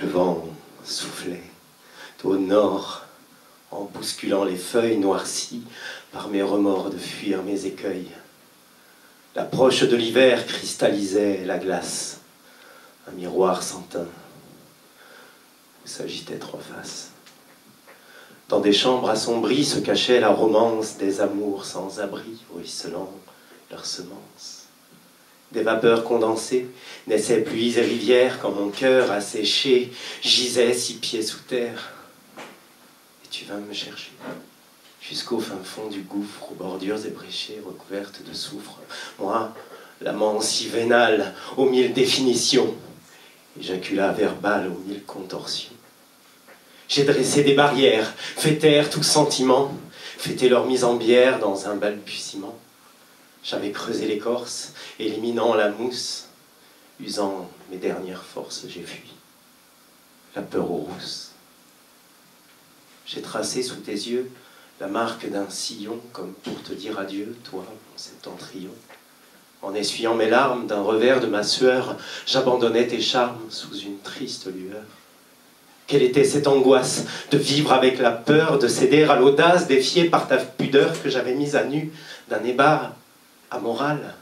Le vent soufflait au nord, en bousculant les feuilles noircies par mes remords de fuir mes écueils. L'approche de l'hiver cristallisait la glace, un miroir sans teint où s'agitaient trois faces. Dans des chambres assombries se cachait la romance des amours sans abri, ruisselant leurs semences. Des vapeurs condensées naissaient pluies et rivières quand mon cœur asséché gisait 6 pieds sous terre. Et tu vas me chercher jusqu'au fin fond du gouffre, aux bordures ébréchées, recouvertes de soufre. Moi, l'amant si vénal, aux 1000 définitions, éjaculat verbal aux 1000 contorsions. J'ai dressé des barrières, fait taire tout sentiment, fêté leur mise en bière dans un balbutiement. J'avais creusé l'écorce, éliminant la mousse, usant mes dernières forces, j'ai fui, la peur aux rousses. J'ai tracé sous tes yeux la marque d'un sillon, comme pour te dire adieu, toi, mon septentrion. En essuyant mes larmes d'un revers de ma sueur, j'abandonnais tes charmes sous une triste lueur. Quelle était cette angoisse de vivre avec la peur, de céder à l'audace défiée par ta pudeur que j'avais mise à nu d'un ébat amoral,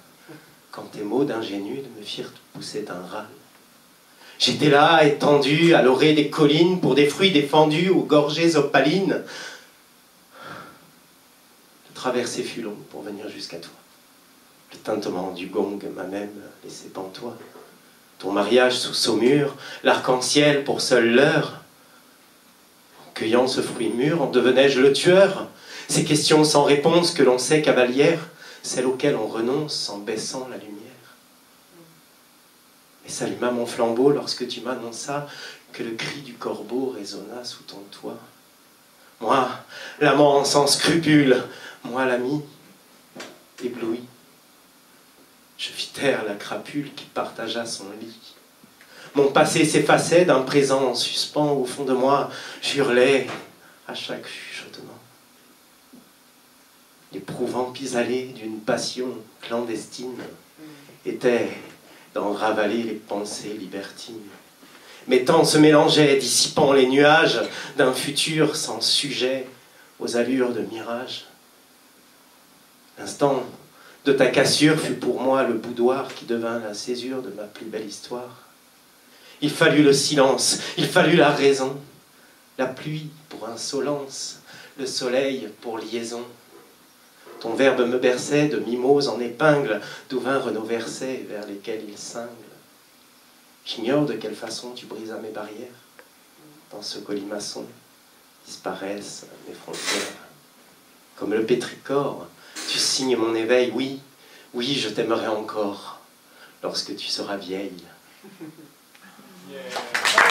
quand tes mots d'ingénude me firent pousser un râle. J'étais là, étendu à l'orée des collines, pour des fruits défendus aux gorgées opalines. Le traversé fut long pour venir jusqu'à toi. Le tintement du gong m'a même laissé pantois. Ton mariage sous saumure, l'arc-en-ciel pour seule l'heure. En cueillant ce fruit mûr, en devenais-je le tueur? Ces questions sans réponse que l'on sait cavalières, celles auxquelles on renonce en baissant la lumière. Et s'alluma mon flambeau lorsque tu m'annonças que le cri du corbeau résonna sous ton toit. Moi, l'amant sans scrupule, moi l'ami, ébloui. Je fis taire la crapule qui partagea son lit. Mon passé s'effaçait d'un présent en suspens au fond de moi. J'hurlais à chaque chuchotement. L'éprouvant pis-aller d'une passion clandestine était d'en ravaler les pensées libertines. Mes temps se mélangeaient, dissipant les nuages d'un futur sans sujet aux allures de mirage. L'instant de ta cassure fut pour moi le boudoir qui devint la césure de ma plus belle histoire. Il fallut le silence, il fallut la raison, la pluie pour insolence, le soleil pour liaison. Ton verbe me berçait de mimoses en épingles, d'où vinrent nos versets vers lesquels il cingle. J'ignore de quelle façon tu brisas mes barrières. Dans ce colimaçon disparaissent mes frontières. Comme le pétrichore, tu signes mon éveil. Oui, oui, je t'aimerai encore lorsque tu seras vieille. Yeah.